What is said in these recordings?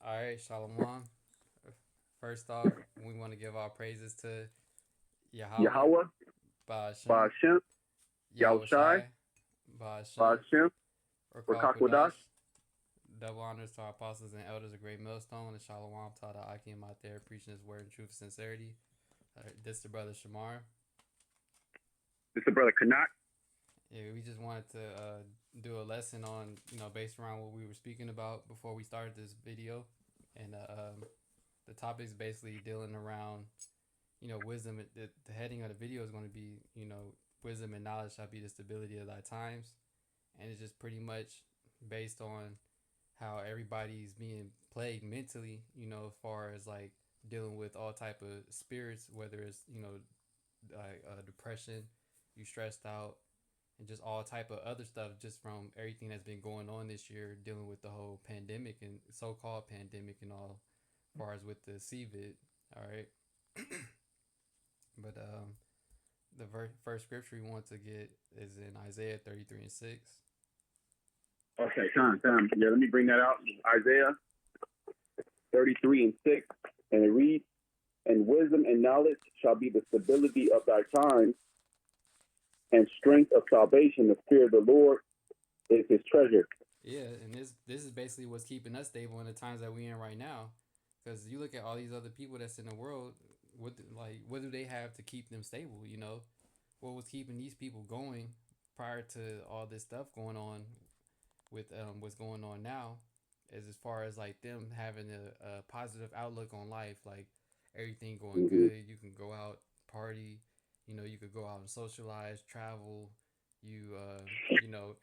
All right, Shalom. First off, we want to give our praises to Yahweh, Yahweh, Ba'ashem, Ba'ashem, Yahweh Yahushai, Shai, Ba'ashem, Ba'ashem, Rakal Rakakwadash. Kodash. Double honors to our apostles and elders of Great Millstone, and Shalom to all the Akim out there preaching his word in truth and sincerity. This is the brother Shamar. This is brother Kanak. Yeah, we just wanted to do a lesson on, based around what we were speaking about before we started this video. And the topic is basically dealing around wisdom. The heading of the video is going to be, wisdom and knowledge shall be the stability of thy times. And it's just pretty much based on how everybody's being plagued mentally, as far as like dealing with all type of spirits, whether it's, like depression, you stressed out, and just all type of other stuff just from everything that's been going on this year dealing with the whole pandemic and so-called pandemic and all as far as with the CVID. All right. But the first scripture we want to get is in Isaiah 33 and 6. Okay, time. Yeah, let me bring that out. Isaiah 33 and 6. And it reads, and wisdom and knowledge shall be the stability of thy times, and strength of salvation. The fear of the Lord is his treasure. Yeah, and this is basically what's keeping us stable in the times that we're in right now. Because you look at all these other people that's in the world, what do they have to keep them stable? What was keeping these people going prior to all this stuff going on with what's going on now, is as far as like them having a positive outlook on life, like everything going Mm-hmm. good. You can go out party, you could go out and socialize, travel.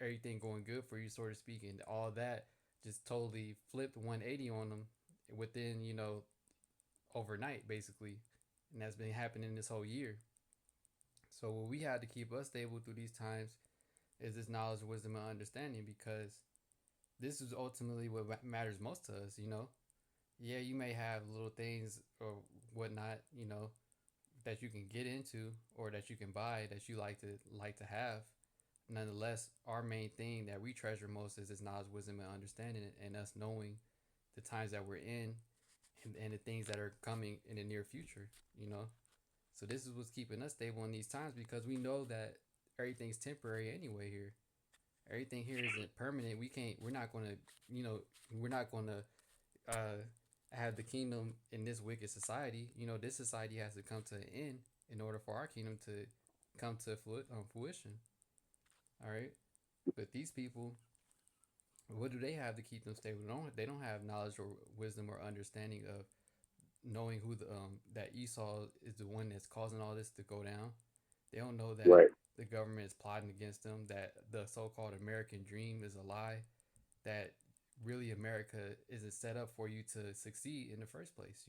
Everything going good for you, sort of speaking. All that just totally flipped 180 on them within overnight, basically, and that's been happening this whole year. So what we had to keep us stable through these times is this knowledge, wisdom, and understanding, because this is ultimately what matters most to us. Yeah, you may have little things or whatnot, that you can get into or that you can buy that you like to have. Nonetheless, our main thing that we treasure most is this knowledge, wisdom, and understanding, and us knowing the times that we're in, and the things that are coming in the near future. You know, so this is what's keeping us stable in these times, because we know that everything's temporary anyway here. Everything here isn't permanent. We can't. We're not going to. We're not going to have the kingdom in this wicked society. This society has to come to an end in order for our kingdom to come to fruition. All right, but these people, what do they have to keep them stable? They don't have knowledge or wisdom or understanding of knowing who that Esau is the one that's causing all this to go down. They don't know that Right. the government is plotting against them, that the so-called American dream is a lie, that really America isn't set up for you to succeed in the first place.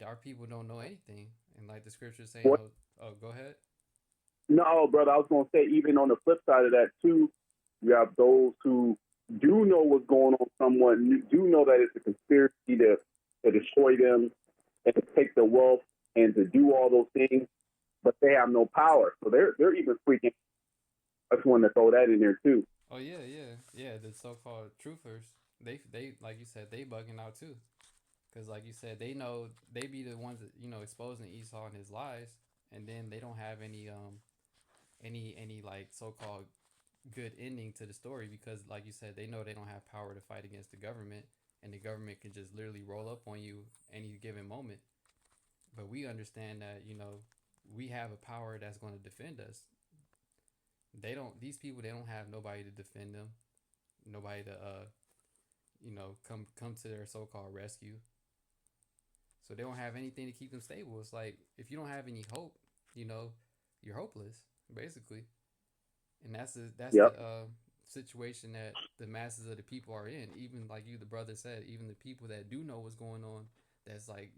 Our people don't know anything, and like the scripture saying, What? oh, go ahead. No, brother, I was going to say, even on the flip side of that, too, you have those who do know what's going on somewhat, do know that it's a conspiracy to destroy them and to take their wealth and to do all those things, but they have no power. So they're even freaking. I just wanted to throw that in there, too. Oh yeah, yeah. The so-called truthers, they like you said, they bugging out too, because like you said, they know they be the ones that exposing Esau and his lies, and then they don't have any like so-called good ending to the story, because like you said, they know they don't have power to fight against the government, and the government can just literally roll up on you any given moment. But we understand that we have a power that's going to defend us. They don't. These people, they don't have nobody to defend them, nobody to come to their so-called rescue. So they don't have anything to keep them stable. It's like, if you don't have any hope, you know, you're hopeless, basically. And that's the Yep. situation that the masses of the people are in. Even like you, the brother said, even the people that do know what's going on, that's like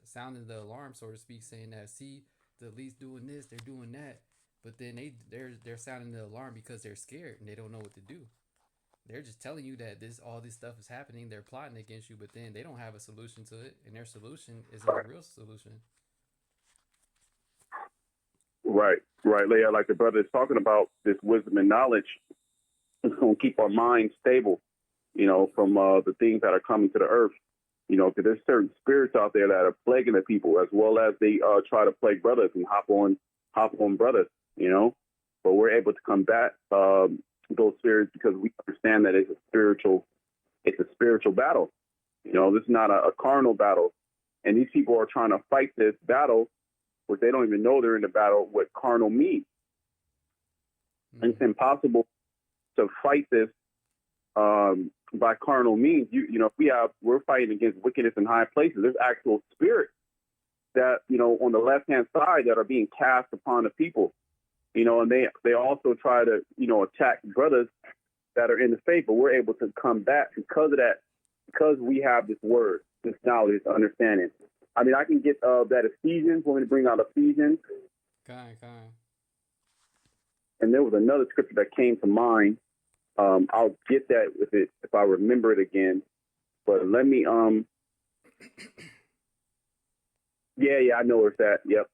sounding the alarm, so to speak, saying that, see, the least doing this, they're doing that, but then they're sounding the alarm because they're scared and they don't know what to do. They're just telling you that all this stuff is happening. They're plotting against you, but then they don't have a solution to it, and their solution isn't a real solution. Right, Leah. Like the brother is talking about, this wisdom and knowledge is going to keep our minds stable. from the things that are coming to the earth. Because there's certain spirits out there that are plaguing the people, as well as they try to plague brothers and hop on brothers. But we're able to combat those spirits because we understand that it's a spiritual battle. This is not a carnal battle, and these people are trying to fight this battle, which they don't even know they're in the battle. What carnal means, and it's impossible to fight this by carnal means. We're fighting against wickedness in high places. There's actual spirits that on the left hand side that are being cast upon the people. And they also try to attack brothers that are in the faith, but we're able to combat because of that, because we have this word, this knowledge, this understanding. I mean, I can get that Ephesians. Want me to bring out Ephesians? Kind. And there was another scripture that came to mind. I'll get that if I remember it again. But let me yeah, I know where it's at. Yep.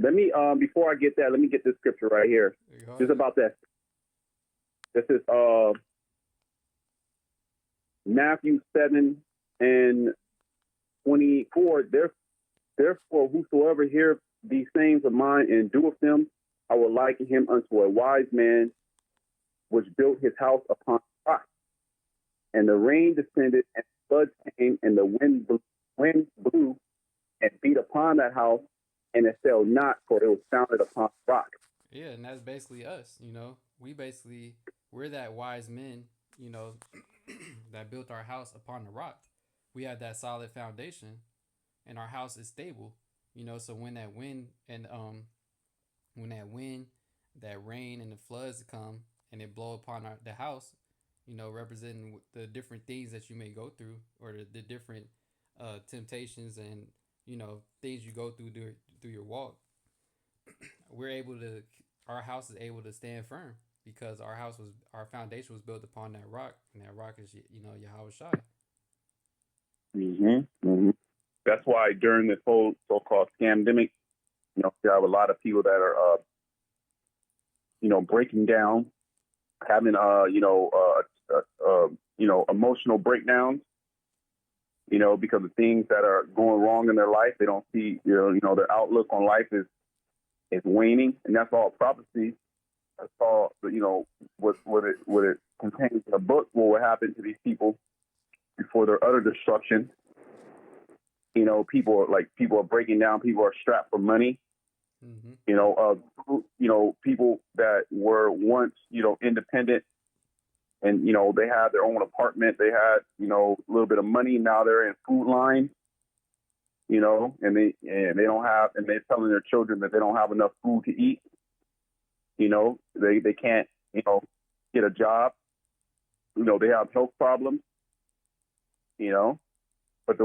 Let me before I get that, let me get this scripture right here. Just about that. This is Matthew 7:24. Therefore, whosoever hear these sayings of mine and doeth them, I will liken him unto a wise man which built his house upon rock. And the rain descended, and the flood came, and the wind blew and beat upon that house, and it fell not, for it was founded upon rock. Yeah, and that's basically us. We're that wise men. That built our house upon the rock. We have that solid foundation, and our house is stable. So when that wind and when that wind, that rain, and the floods come and they blow upon the house, representing the different things that you may go through, or the different temptations and things you go through your walk. Our house is able to stand firm because our foundation was built upon that rock, and that rock is Yahweh Shai. Mm-hmm. That's why during this whole so-called scamdemic, you have a lot of people that are breaking down, having emotional breakdowns, because of things that are going wrong in their life. They don't see, their outlook on life is waning, and that's all prophecy. That's all, what it contains in the book. What will happen to these people before their utter destruction? People are breaking down. People are strapped for money. Mm-hmm. People that were once, independent, and they had their own apartment. They had, a little bit of money. Now they're in food line. And they don't have, and they're telling their children that they don't have enough food to eat. They can't, get a job. They have health problems. But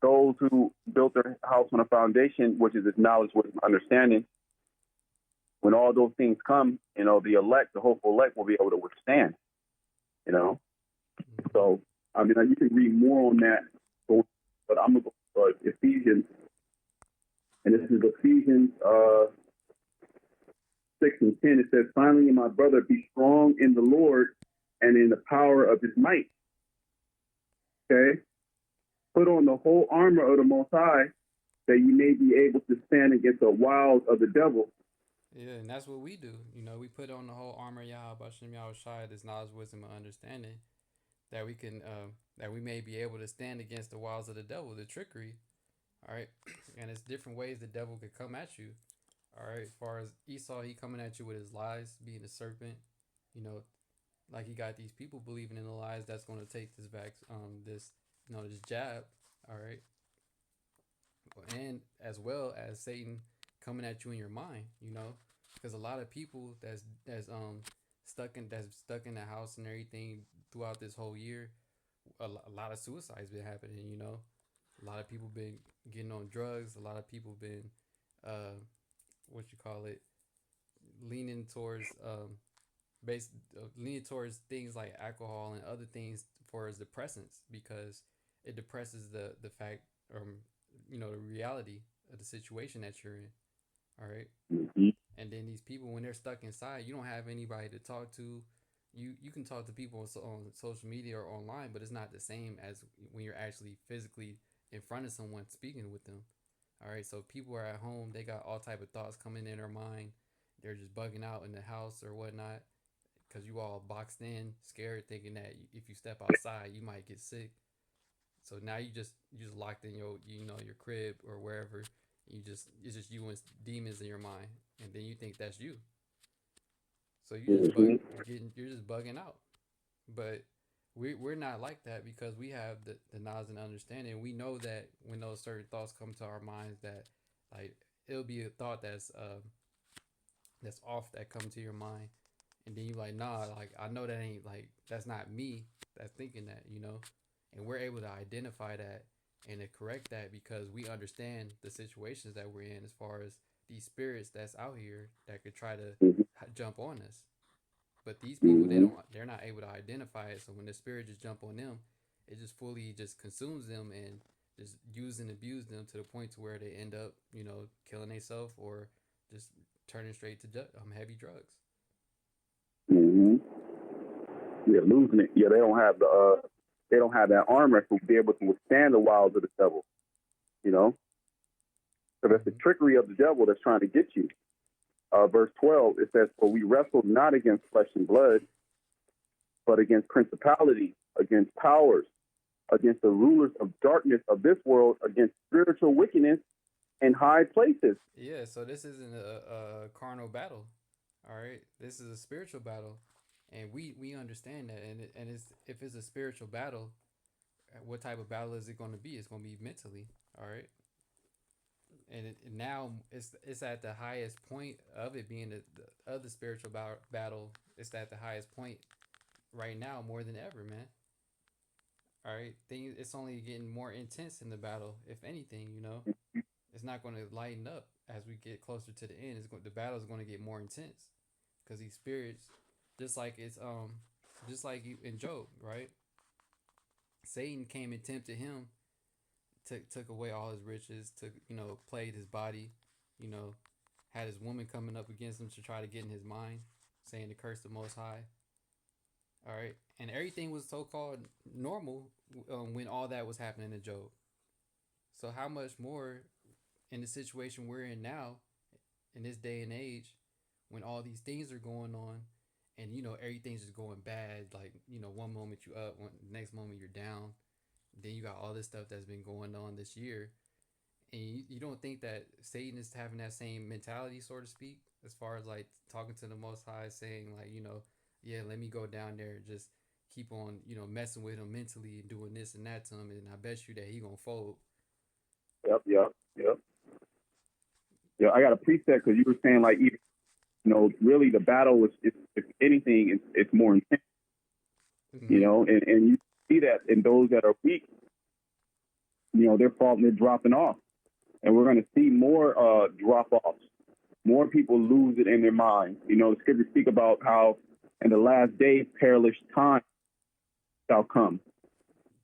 those who built their house on a foundation, which is this knowledge, wisdom, understanding, when all those things come, the hopeful elect will be able to withstand. So, I mean, you can read more on that, but I'm going to go to Ephesians, and this is Ephesians 6:10. It says, finally, my brother, be strong in the Lord and in the power of his might. Okay? Put on the whole armor of the Most High, that you may be able to stand against the wiles of the devil. Yeah, and that's what we do. We put on the whole armor, Yahweh Shem Yahweh Shai, this knowledge, wisdom, and understanding, that we can, that we may be able to stand against the wiles of the devil, the trickery. All right, and it's different ways the devil could come at you. All right, as far as Esau, he coming at you with his lies, being a serpent. Like he got these people believing in the lies. That's going to take this jab. All right, and as well as Satan coming at you in your mind. Because a lot of people that's stuck in the house and everything throughout this whole year, a lot of suicides been happening. A lot of people been getting on drugs. A lot of people been what you call it, leaning towards leaning towards things like alcohol and other things for as depressants, because it depresses the fact, the reality of the situation that you're in. All right. Mm-hmm. And then these people, when they're stuck inside, you don't have anybody to talk to. You can talk to people on social media or online, but it's not the same as when you're actually physically in front of someone speaking with them. All right, so people are at home, they got all type of thoughts coming in their mind. They're just bugging out in the house or whatnot because you all boxed in, scared, thinking that if you step outside, you might get sick. So now you just locked in your crib or wherever. It's just you and demons in your mind, and then you think that's you. So Hmm. you're just bugging out. But we're not like that because we have the knowledge and understanding. We know that when those certain thoughts come to our minds, that like it'll be a thought that's off that come to your mind, and then you like, nah, like I know that ain't like that's not me that's thinking that. And we're able to identify that and to correct that because we understand the situations that we're in as far as these spirits that's out here that could try to jump on us. But these people, Hmm. they're not able to identify it. So when the spirit just jump on them, it just fully just consumes them and just use and abuse them to the point to where they end up, killing themselves or just turning straight to heavy drugs. Hmm. Yeah, losing it. Yeah, they don't have that armor to be able to withstand the wiles of the devil. You know, so that's the Mm-hmm. trickery of the devil that's trying to get you. Verse 12, it says, "For we wrestle not against flesh and blood, but against principalities, against powers, against the rulers of darkness of this world, against spiritual wickedness in high places." Yeah, so this isn't a carnal battle. All right, this is a spiritual battle, and we understand that. And if it's a spiritual battle, what type of battle is it going to be? It's going to be mentally. All right, and now it's at the highest point of it being the other spiritual battle. It's at the highest point right now more than ever, man. All right, things it's only getting more intense in the battle. If anything, it's not going to lighten up as we get closer to the end. The battle is going to get more intense because these spirits, just like just like you in Job, right? Satan came and tempted him, took away all his riches, took played his body, you know, had his woman coming up against him to try to get in his mind, saying to curse the Most High. All right, and everything was so called normal when all that was happening to Job. So how much more in the situation we're in now, in this day and age, when all these things are going on, and everything's just going bad. Like one moment you up, next moment you're down. Then you got all this stuff that's been going on this year, and you don't think that Satan is having that same mentality, so to speak, as far as like talking to the Most High, saying like, yeah, let me go down there and just keep on, messing with him mentally and doing this and that to him, and I bet you that he gonna fold. Yep, yep, yep. Yeah, I got a preset because you were saying like even really the battle is if anything it's more intense. Mm-hmm. And you see that in those that are weak, they're falling, they're dropping off, and we're going to see more drop offs. More people lose it in their mind. The scriptures speak about how in the last days perilous time shall come.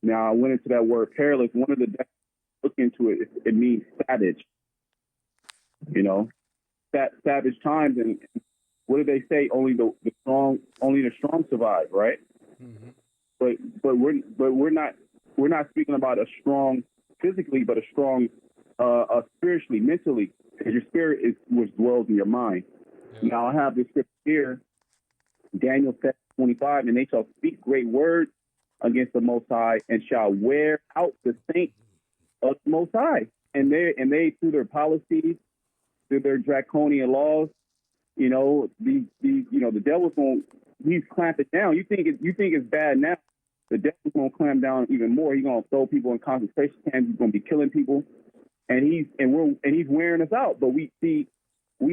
Now I went into that word perilous. One of the look into it means savage. You know, savage times, and what do they say? Only the strong survive, right? Mm-hmm. But we're not speaking about a strong physically, but a strong spiritually, mentally, because your spirit is which dwells in your mind. Yep. Now I have this scripture here, Daniel 7:25, and they shall speak great words against the Most High, and shall wear out the saints of the Most High. And they through their policies, through their draconian laws, the devil's going, he's clamping down. You think it's bad now. The devil's going to clamp down even more. He's going to throw people in concentration camps. He's going to be killing people, and he's wearing us out. But we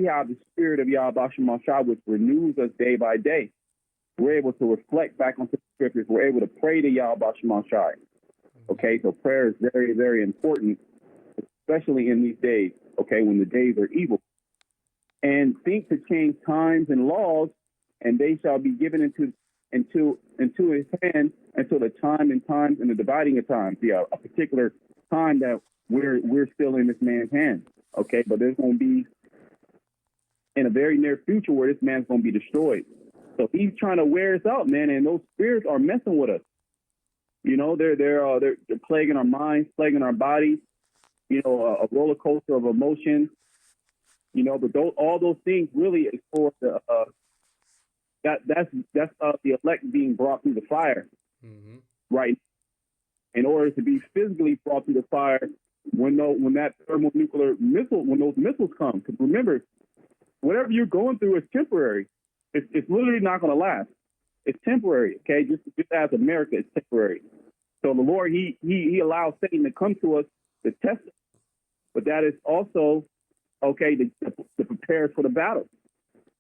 have the spirit of Yahweh Shemashah, which renews us day by day. We're able to reflect back onto the scriptures. We're able to pray to Yahweh Shemashah. Mm-hmm. Okay, so prayer is very, very important, especially in these days. Okay, when the days are evil. And think to change times and laws, and they shall be given into his hand until the time and times and the dividing of times. Yeah, a particular time that we're still in this man's hand. Okay, but there's going to be in a very near future where this man's going to be destroyed. So he's trying to wear us out, man, and those spirits are messing with us. You know, they're plaguing our minds, plaguing our bodies. You know, a roller coaster of emotions. You know, but all those things really is for the that's the elect being brought through the fire, Mm-hmm. right? In order to be physically brought through the fire when that thermonuclear missile, when those missiles come. Because remember, whatever you're going through is temporary. It's literally not going to last. It's temporary. Okay, just as America is temporary. So the Lord, he allows Satan to come to us to test us, but that is also okay to prepare us for the battle.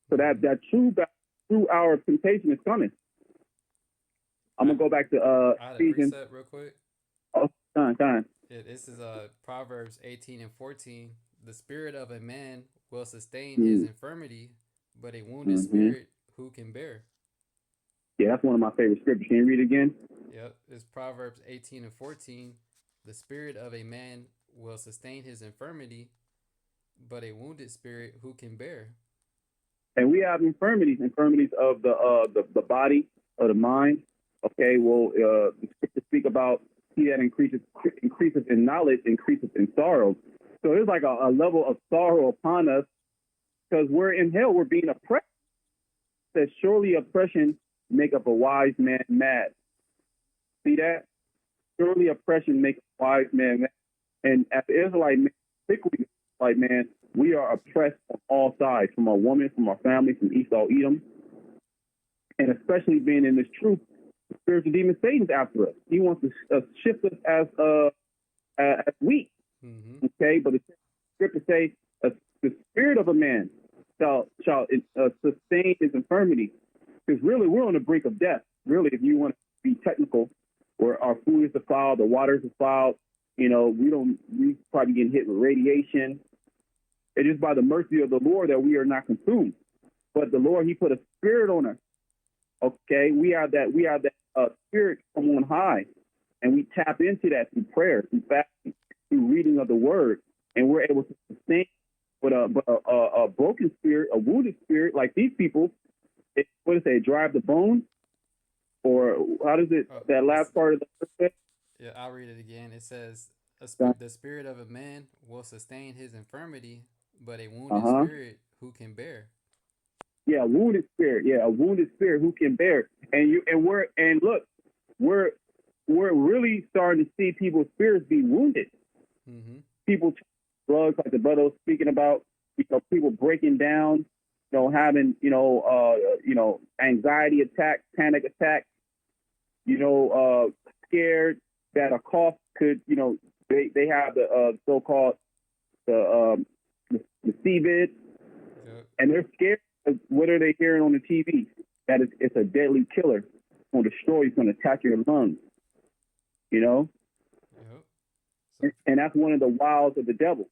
So that true hour of temptation is coming. I'm gonna go back to I had a Ephesians. precept real quick. Oh, time. Yeah, this is Proverbs 18 and 14. The spirit of a man will sustain his Mm-hmm. infirmity, but a wounded spirit who can bear? Yeah, that's one of my favorite scriptures. Can you read it again? Yep, it's Proverbs 18 and 14. The spirit of a man will sustain his infirmity, but a wounded spirit who can bear? And we have infirmities of the body, of the mind. Okay, well, the scriptures speak about he that increases in knowledge increases in sorrow. So there's like a level of sorrow upon us because we're in hell. We're being oppressed. That surely oppression make up a wise man mad. See that? Surely oppression makes a wise man mad. And as the Israelite man, particularly like man, we are oppressed on all sides, from our woman, from our family, from Esau, Edom, and especially being in this truth, the spiritual demon Satan's after us. He wants to shift us as weak. Mm-hmm. Okay, but the scripture say the spirit of a man shall sustain his infirmity. Because really, we're on the brink of death. Really, if you want to be technical, where our food is defiled, the water is defiled. You know, we probably getting hit with radiation. It is by the mercy of the Lord that we are not consumed. But the Lord, he put a spirit on us. Okay, we are that spirit from on high. And we tap into that through prayer, through fasting, through reading of the word. And we're able to sustain with a broken spirit, a wounded spirit, like these people. What does it say? Drive the bone? Or how does it, that last part of the verse? Yeah, I'll read it again. It says, the spirit of a man will sustain his infirmity, but a wounded spirit who can bear? Yeah, a wounded spirit. Yeah, a wounded spirit who can bear. And we're really starting to see people's spirits be wounded. Mm-hmm. People drugs, like the brother was speaking about. You know, people breaking down. You know, having anxiety attacks, panic attacks. You know, scared that a cough could. You know, they have the so-called the CVID, and they're scared. What are they hearing on the TV? That it's a deadly killer. It's going to destroy you. It's going to attack your lungs. You know? Yep. So, and that's one of the wiles of the devil.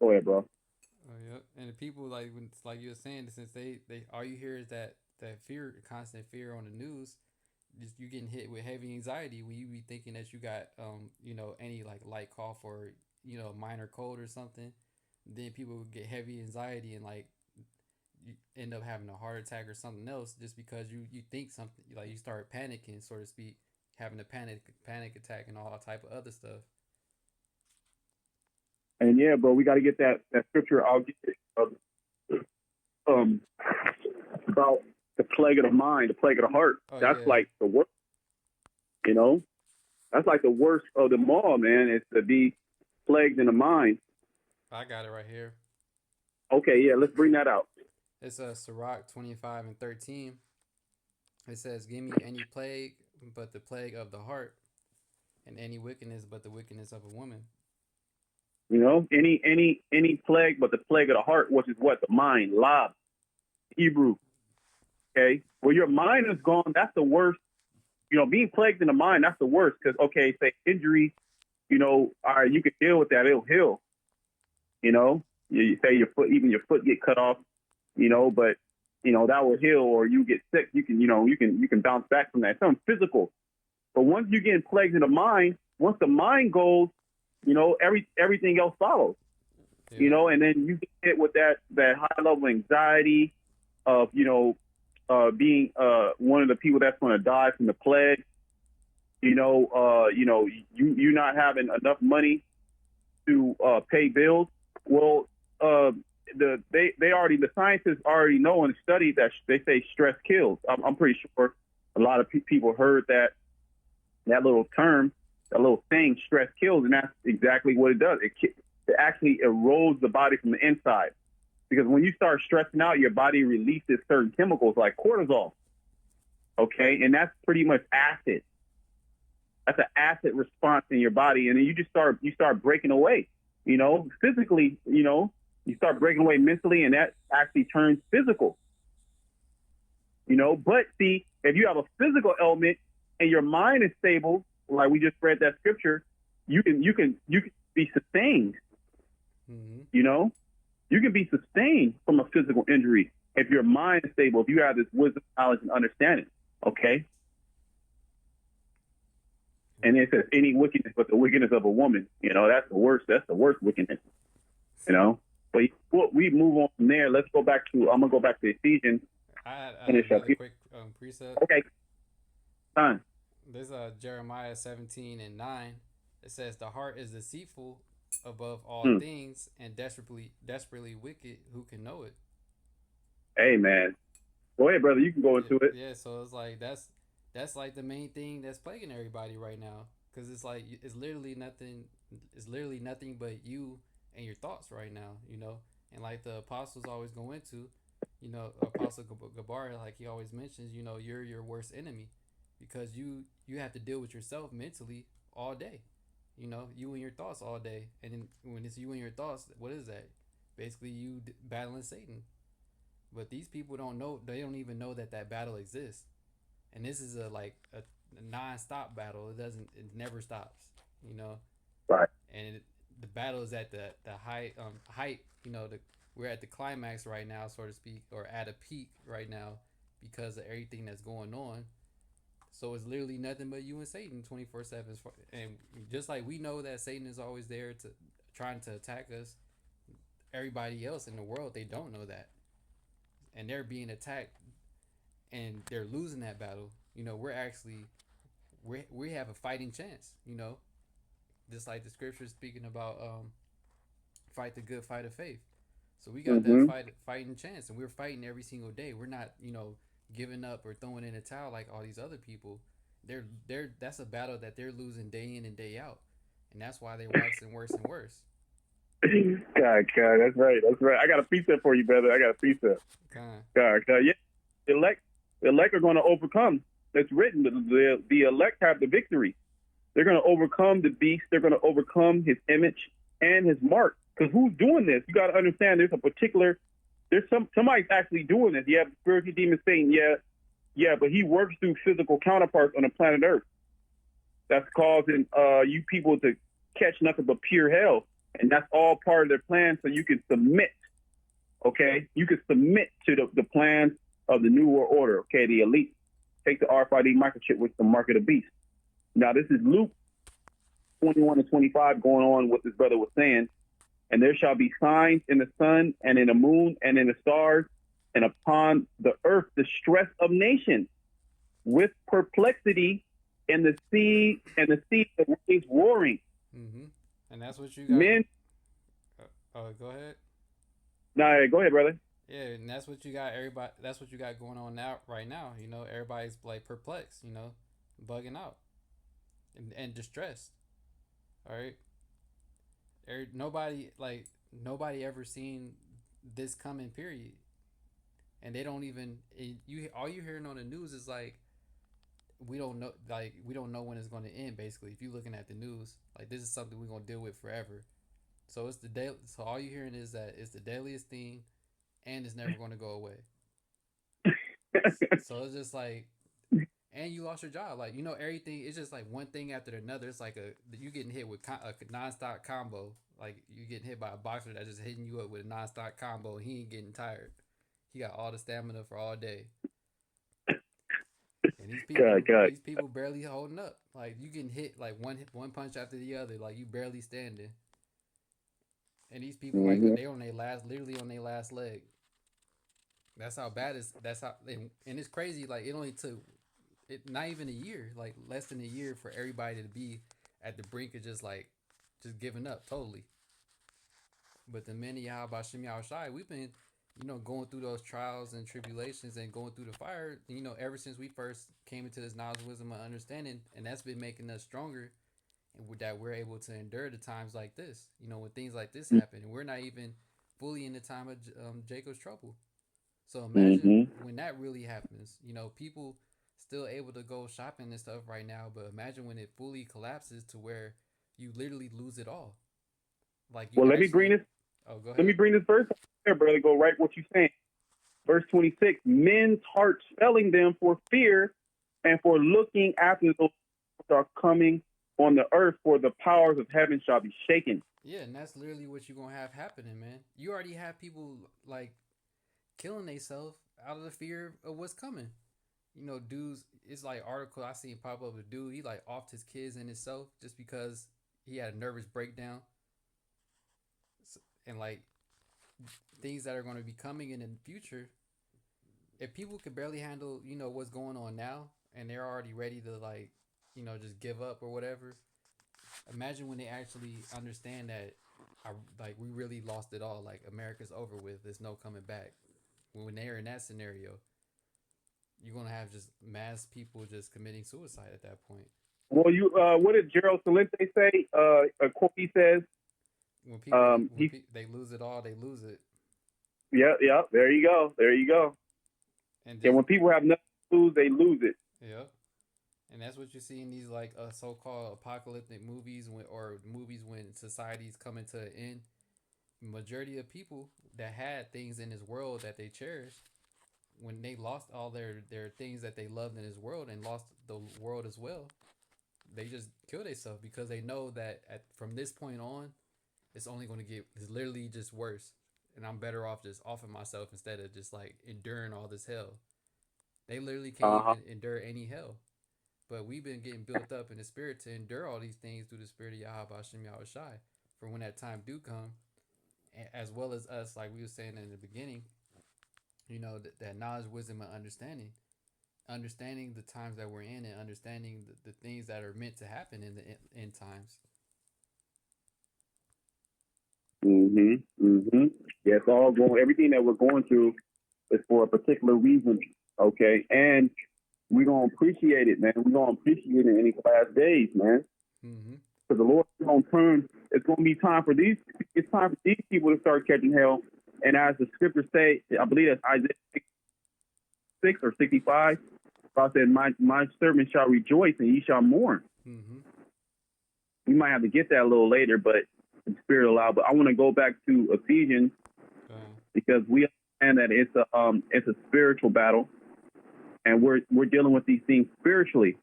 Go ahead, bro. Oh, yep. And the people, like you were saying, since they all you hear is that fear, constant fear on the news, just you getting hit with heavy anxiety when you be thinking that you got any like light cough or minor cold or something. Then people get heavy anxiety and like you end up having a heart attack or something else just because you think something, like you start panicking, so to speak, having a panic attack and all that type of other stuff. And yeah, bro, we got to get that scripture. I'll get it, about the plague of the mind, the plague of the heart. That's like the worst. You know, that's like the worst of them all, man. Is to be plagued in the mind. I got it right here. Okay, yeah, let's bring that out. It's Sirach 25 and 13. It says, "Give me any plague but the plague of the heart, and any wickedness but the wickedness of a woman." You know, any plague but the plague of the heart, which is what? The mind, lab, Hebrew. Okay, well, your mind is gone. That's the worst. You know, being plagued in the mind, that's the worst. Because okay, say injury, you know, all right, you can deal with that. It'll heal. You know, you say your foot get cut off. You know, but you know that will heal, or you get sick. You can bounce back from that. It's something physical. But once you get plagued in the mind, once the mind goes, you know, everything else follows. Yeah. You know, and then you get hit with that high level anxiety of being one of the people that's going to die from the plague. You not having enough money to pay bills. Well, the scientists already know and studied that they say stress kills. I'm pretty sure a lot of people heard that little term, that little thing, stress kills, and that's exactly what it does. It actually erodes the body from the inside, because when you start stressing out, your body releases certain chemicals like cortisol. Okay, and that's pretty much acid. That's an acid response in your body, and then you start breaking away. Physically, you start breaking away mentally, and that actually turns physical. But see, if you have a physical ailment and your mind is stable, like we just read that scripture, you can be sustained. Mm-hmm. You can be sustained from a physical injury if your mind is stable, if you have this wisdom, knowledge, and understanding. Okay. And it says any wickedness but the wickedness of a woman. That's the worst. That's the worst wickedness. But we move on from there. I'm gonna go back to Ephesians. I had another quick precept. Okay. Fine. There's Jeremiah 17:9. It says, "The heart is deceitful above all things and desperately wicked. Who can know it?" Hey, man. Go ahead, brother. You can go into it. Yeah. So it's like that's like the main thing that's plaguing everybody right now, because it's like it's literally nothing. It's literally nothing but you and your thoughts right now. And like the apostles always go into, Apostle Gabar, like he always mentions, you're your worst enemy, because you have to deal with yourself mentally all day. You and your thoughts all day, and then when it's you and your thoughts, what is that? Basically, you battling Satan. But these people don't know. They don't even know that battle exists, and this is a non-stop battle. It never stops. Right. And the battle is at the height. We're at the climax right now, so to speak, or at a peak right now, because of everything that's going on. So it's literally nothing but you and Satan 24/7. And just like we know that Satan is always there to trying to attack us, everybody else in the world, they don't know that, and they're being attacked, and they're losing that battle. We have a fighting chance. Just like the scripture speaking about fight the good fight of faith. So we got that fighting chance, and we're fighting every single day. We're not giving up or throwing in a towel like all these other people. That's a battle that they're losing day in and day out, and that's why they're waxing worse and worse. God, that's right. I got a precept for you, brother. I got a precept. God, yeah. The elect are going to overcome. It's written. The elect have the victory. They're going to overcome the beast. They're going to overcome his image and his mark. Because who's doing this? You got to understand. There's somebody's actually doing this. You have the spiritual demon Satan. Yeah, but he works through physical counterparts on the planet Earth. That's causing you people to catch nothing but pure hell, and that's all part of their plan. So you can submit. Okay, you can submit to the plans of the New World Order. Okay, the elite take the RFID microchip with the mark of the beast. Now this is Luke 21 and 25 going on what this brother was saying. And there shall be signs in the sun and in the moon and in the stars, and upon the earth distress of nations, with perplexity in the sea, and the sea the waves roaring. Mm-hmm. And that's what you got. Men. Go ahead. No, go ahead, brother. Yeah, and that's what you got. Everybody, that's what you got going on right now. Everybody's like perplexed. Bugging out, and distressed. All right. Nobody ever seen this coming, period, and they don't even all you're hearing on the news is like we don't know when it's going to end. Basically, if you're looking at the news, like this is something we're going to deal with forever. So it's so all you're hearing is that it's the deadliest thing, and it's never going to go away. So it's just like, and you lost your job, like everything. It's just like one thing after another. It's like you getting hit with a non-stop combo. Like you getting hit by a boxer that's just hitting you up with a non-stop combo. And he ain't getting tired. He got all the stamina for all day. And these people barely holding up. Like you getting hit like one punch after the other. Like you barely standing. And these people like they literally on their last leg. That's how bad it's. That's how, and it's crazy. Like it only took it not even a year, like less than a year, for everybody to be at the brink of just giving up totally. But the men of Yahweh Shem Yahweh Shai, we've been, going through those trials and tribulations and going through the fire, ever since we first came into this knowledge, wisdom, and understanding, and that's been making us stronger, and that we're able to endure the times like this. When things like this happen, and we're not even fully in the time of Jacob's trouble. So imagine Mm-hmm. when that really happens. People still able to go shopping and stuff right now, but imagine when it fully collapses to where you literally lose it all. Like you Well, actually. Oh, go let me ahead. bring this verse up there, brother. Go right what you're saying. Verse 26: Men's hearts failing them for fear, and for looking after those that are coming on the earth, for the powers of heaven shall be shaken. Yeah, and that's literally what you're gonna have happening, man. You already have people like killing themselves out of the fear of what's coming. Dudes. It's like article I seen pop up. A dude, he like offed his kids and himself just because he had a nervous breakdown, and like things that are going to be coming in the future. If people could barely handle, what's going on now, and they're already ready to like, just give up or whatever. Imagine when they actually understand that, like we really lost it all. Like America's over with. There's no coming back. When they're in that scenario, you're gonna have just mass people just committing suicide at that point. Well, what did Gerald Salente say? A quote he says, When people he, they lose it all, they lose it, yeah, yeah, there you go, there you go. and And just when people have nothing to lose, they lose it. yeah. And that's what you see in these like so-called apocalyptic movies, or movies when society's coming to an end. Majority of people that had things in this world that they cherished, when they lost all their things that they loved in this world and lost the world as well, they just kill themselves because they know that from this point on, it's only going to get, it's literally just worse, and I'm better off just offing myself instead of just like enduring all this hell. They literally can't Uh-huh. even endure any hell. But we've been getting built up in the spirit to endure all these things through the spirit of Yahweh Hashem Yahweh Shai for when that time do come, as well as us, like we were saying in the beginning, that knowledge, wisdom, and understanding the times that we're in, and understanding the things that are meant to happen in the end times. Mm-hmm. Mm-hmm. Yeah, it's all going. Everything that we're going through is for a particular reason. Okay, and we're gonna appreciate it, man. We're gonna appreciate it in these last days, man. Mm-hmm. Because the Lord's gonna turn. It's gonna be time for these. It's time for these people to start catching hell. And as the scriptures say, I believe that's Isaiah 6 or 65. God said, "My servant shall rejoice, and ye shall mourn." Mm-hmm. We might have to get that a little later, but the spirit allowed. But I want to go back to Ephesians because we understand that it's a spiritual battle, and we're dealing with these things spiritually.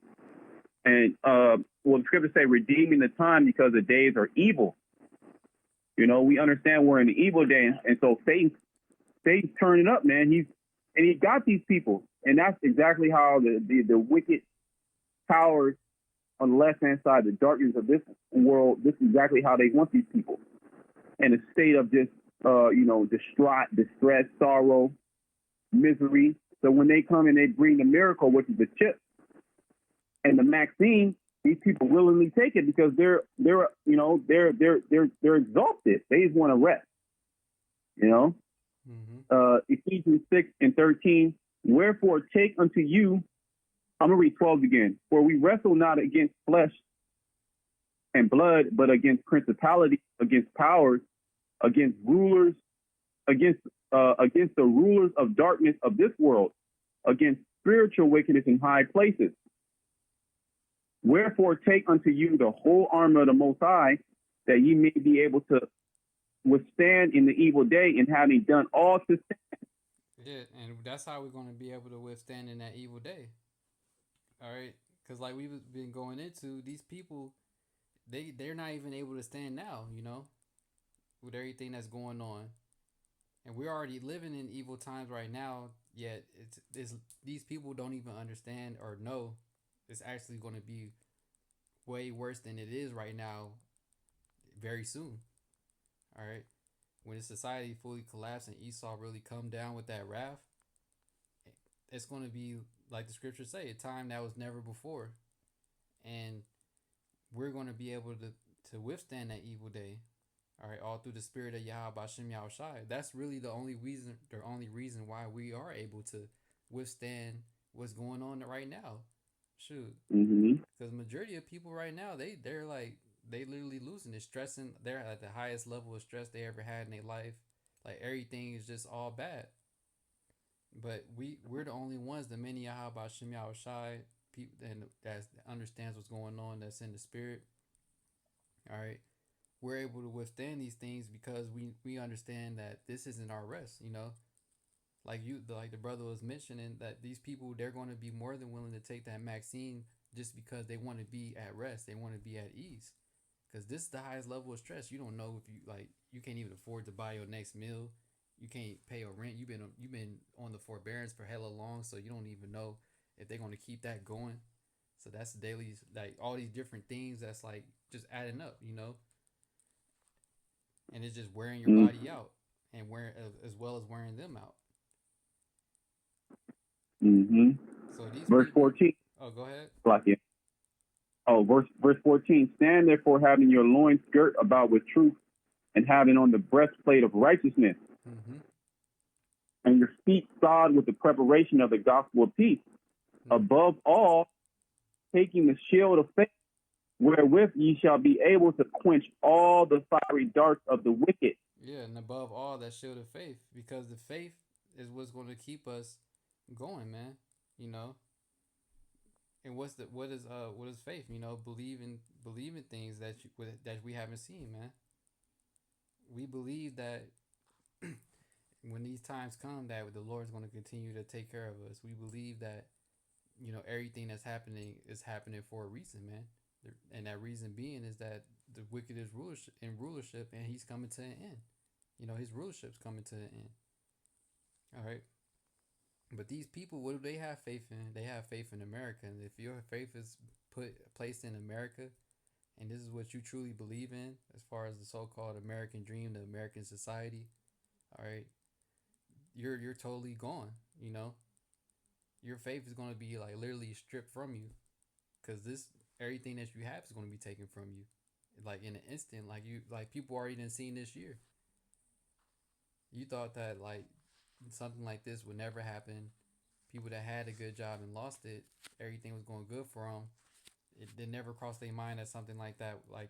And the scriptures say, "Redeeming the time because the days are evil." We understand we're in the evil day, and so Satan's turning up, man. He got these people, and that's exactly how the wicked powers on the left hand side, the darkness of this world. This is exactly how they want these people in a state of just distraught, distress, sorrow, misery. So when they come and they bring the miracle, which is the chip and the vaccine, these people willingly take it because they're exhausted. They just want to rest. Ephesians 6:13. Wherefore take unto you. I'm gonna read 12 again. For we wrestle not against flesh and blood, but against principalities, against powers, against rulers, against the rulers of darkness of this world, against spiritual wickedness in high places. Wherefore take unto you the whole armor of the Most High, that ye may be able to withstand in the evil day, and having done all to stand. Yeah, and that's how we're going to be able to withstand in that evil day. All right, because like we've been going into, these people, they're not even able to stand now. With everything that's going on, and we're already living in evil times right now. Yet it's these people don't even understand or know it's actually going to be way worse than it is right now very soon. All right, when the society fully collapsed and Esau really come down with that wrath, it's going to be like the scriptures say, a time that was never before, and we're going to be able to withstand that evil day. All right, all through the spirit of Yahweh Bashem Yahushai. That's really the only reason why we are able to withstand what's going on right now. Shoot, Mm-hmm. because majority of people right now, they're like they literally losing it, stressing. They're at the highest level of stress they ever had in their life. Like everything is just all bad. But we're the only ones, the many Yahweh Bashem Yahushai people, and that understands what's going on. That's in the spirit. All right, we're able to withstand these things because we understand that this isn't our rest. Like the brother was mentioning, that these people, they're going to be more than willing to take that vaccine just because they want to be at rest, they want to be at ease, because this is the highest level of stress. You don't know if you can't even afford to buy your next meal, you can't pay a rent, you've been on the forbearance for hella long, so you don't even know if they're going to keep that going. So that's daily, like all these different things that's like just adding up, and it's just wearing your body out, and wearing as well as wearing them out. Mm-hmm. So these Verse people. 14. Oh, go ahead. Like it. Oh, verse 14. Stand therefore, having your loins girt about with truth, and having on the breastplate of righteousness, Mm-hmm. and your feet shod with the preparation of the gospel of peace. Mm-hmm. Above all, taking the shield of faith, wherewith ye shall be able to quench all the fiery darts of the wicked. Yeah, and above all, that shield of faith, because the faith is what's going to keep us going, man. You know, and what is faith? Believing things that we haven't seen, man. We believe that when these times come, that the Lord's going to continue to take care of us. We believe that everything that's happening is happening for a reason, man. And that reason being is that the wicked is rulership, and he's coming to an end. His rulership's coming to an end. All right. But these people, what do they have faith in? They have faith in America. And if your faith is placed in America, and this is what you truly believe in, as far as the so-called American dream, the American society, all right, you're totally gone. Your faith is going to be like literally stripped from you, because this everything that you have is going to be taken from you, like in an instant. Like people already done seen this year. You thought that like something like this would never happen. People that had a good job and lost it, everything was going good for them. It never crossed their mind that something like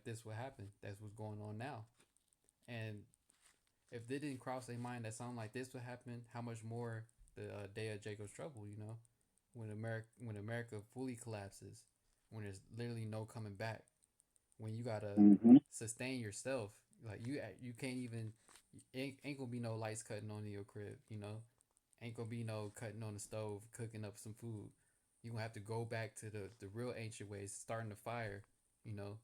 this would happen. That's what's going on now. And if they didn't cross their mind that something like this would happen, how much more the day of Jacob's trouble? When America fully collapses, when there's literally no coming back, when you gotta sustain yourself, like you can't even, ain't gonna be no lights cutting on in your crib, ain't gonna be no cutting on the stove, cooking up some food. You gonna have to go back to the real ancient ways, starting a fire, you know,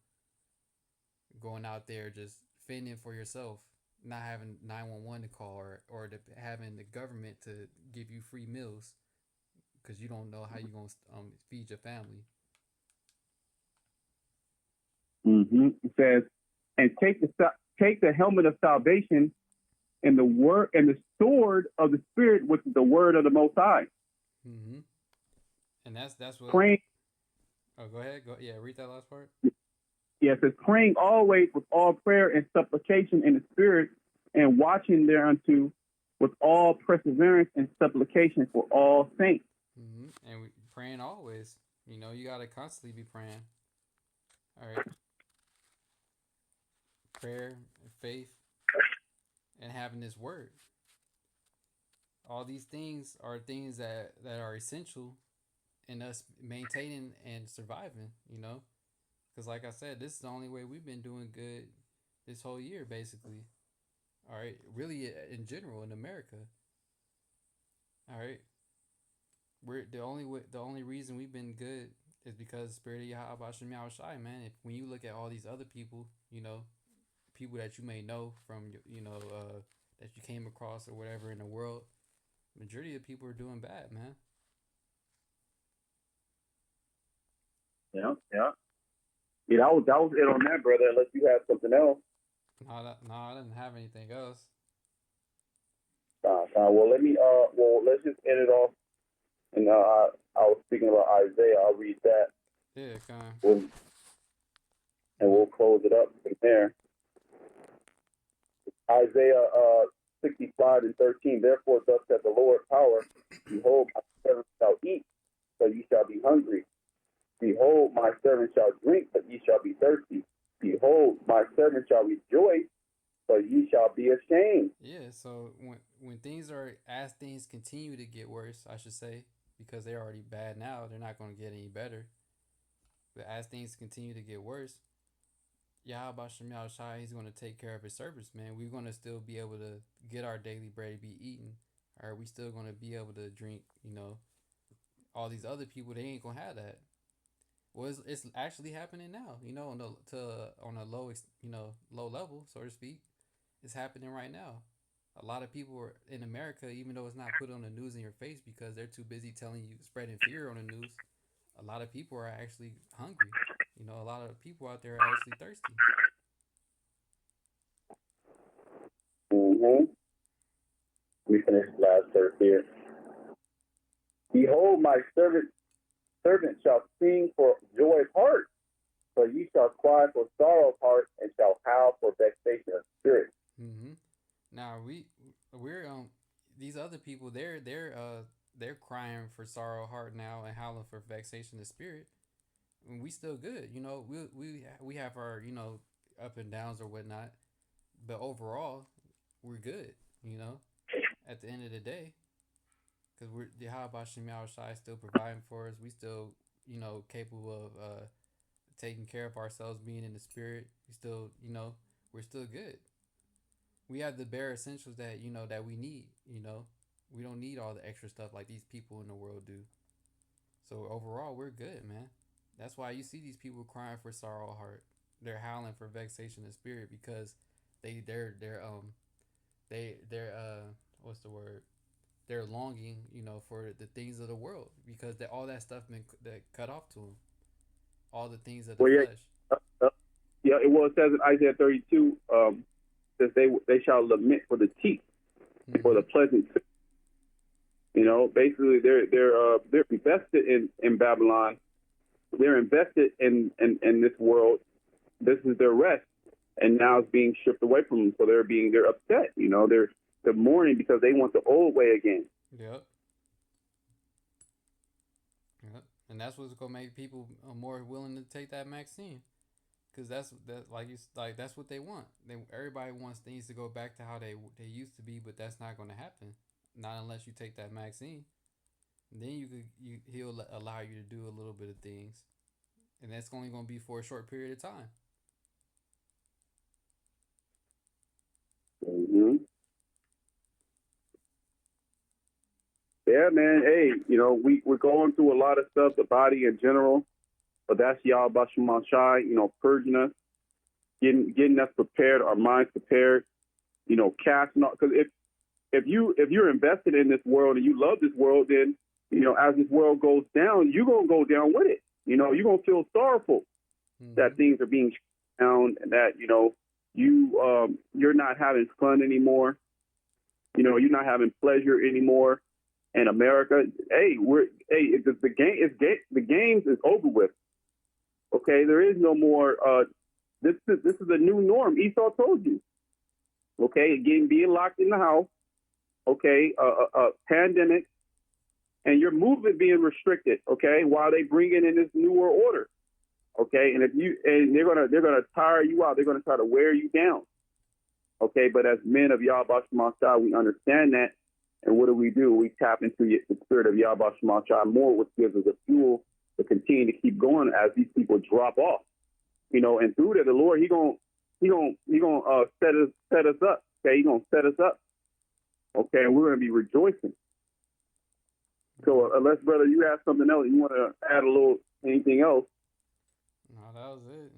going out there just fending for yourself, not having 911 to call, having the government to give you free meals because you don't know how you're gonna feed your family. It says, and take the helmet of salvation and the sword of the Spirit, which is the word of the Most High. And that's what praying. Oh, go ahead. Read that last part. Yeah, it says, praying always with all prayer and supplication in the Spirit, and watching thereunto with all perseverance and supplication for all saints. And we praying always. You gotta constantly be praying. All right. Prayer, faith, and having this word. All these things are things that are essential in us maintaining and surviving, because like I said, this is the only way we've been doing good this whole year, basically. All right, really in general in America. All right, we're the only reason we've been good is because Spirit of Yahweh Shem Yahushai, man. When you look at all these other people, people that you may know from, that you came across or whatever in the world, majority of people are doing bad, man. Yeah. Yeah, that was it on that, brother. Unless you have something else. No, I didn't have anything else. Well, let's just end it off And I was speaking about Isaiah. I'll read that, Yeah, kind. we'll, and we'll close it up from there. Isaiah 65:13. Therefore, thus saith the Lord power. Behold, my servant shall eat, but ye shall be hungry. Behold, my servant shall drink, but ye shall be thirsty. Behold, my servant shall rejoice, but ye shall be ashamed. Yeah, so when things are as things continue to get worse, I should say, because they're already bad now, they're not going to get any better. But as things continue to get worse, Yahweh Shem Shai, he's going to take care of his servants, man. We're going to still be able to get our daily bread to be eaten. Are we still going to be able to drink, all these other people, they ain't going to have that. Well, it's actually happening now, on a low, low level, so to speak. It's happening right now. A lot of people are in America, even though it's not put on the news in your face because they're too busy telling you, spreading fear on the news. A lot of people are actually hungry. A lot of people out there are actually thirsty. Mm-hmm. We finish the last verse here. Behold, my servant shall sing for joy of heart, but ye shall cry for sorrow of heart, and shall howl for vexation of spirit. Mm-hmm. Now we're these other people they're crying for sorrow of heart now and howling for vexation of spirit. And we still good, we have our up and downs or whatnot, but overall we're good. At the end of the day, because we're the Yahweh Shem Shai still providing for us. We still capable of taking care of ourselves, being in the spirit. We still we're still good. We have the bare essentials that we need. We don't need all the extra stuff like these people in the world do. So overall, we're good, man. That's why you see these people crying for sorrow of heart. They're howling for vexation of spirit because they're what's the word? They're longing, for the things of the world because all that stuff been that cut off to them. All the things of the Well, yeah, flesh. yeah. Well, it says in Isaiah 32, says they shall lament for the teeth, for the pleasant. Basically, they're invested in Babylon. They're invested in this world. This is their rest, and now it's being stripped away from them. So they're upset. They're mourning because they want the old way again. Yep. Yep. And that's what's gonna make people more willing to take that vaccine, because that's what they want. Everybody wants things to go back to how they used to be, but that's not gonna happen. Not unless you take that vaccine. Then he'll allow you to do a little bit of things, and that's only gonna be for a short period of time. Mm-hmm. Yeah, man. Hey, we're going through a lot of stuff, the body in general, but that's Yahweh Shem Shai, purging us, getting us prepared, our minds prepared, casting off. Because if you're invested in this world and you love this world, then as this world goes down, you're gonna go down with it. You're gonna feel sorrowful that things are being down and that you're not having fun anymore. You're not having pleasure anymore. In America, the games is over with. Okay, there is no more. This is a new norm. Esau told you. Okay, again, being locked in the house. Okay, a pandemic, and your movement being restricted. Okay, while they bring in this new world order. Okay, and they're gonna tire you out. They're gonna try to wear you down. Okay, but as men of Yahweh Shema Shai, we understand that. And what do? We tap into the spirit of Yahweh Shema Shai more, which gives us the fuel to continue to keep going as these people drop off. And through that, the Lord, he gonna set us up. Okay, he gonna set us up. Okay, and we're gonna be rejoicing. So unless, brother, you have something else, you want to add anything else? No, that was it.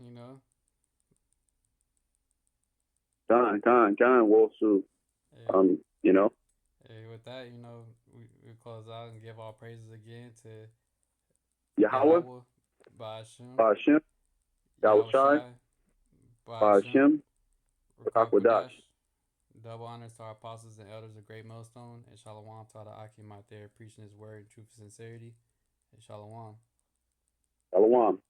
John Wolsu. Hey. Hey, with that, we close out and give all praises again to Yahweh, Ba'ashem, Yahweh Shai, Ba'ashem, Rakwadash. Double honors to our apostles and elders of Great Millstone, and Shalom to all the Akim out there preaching his word in truth and sincerity. And Shalom. Shalom.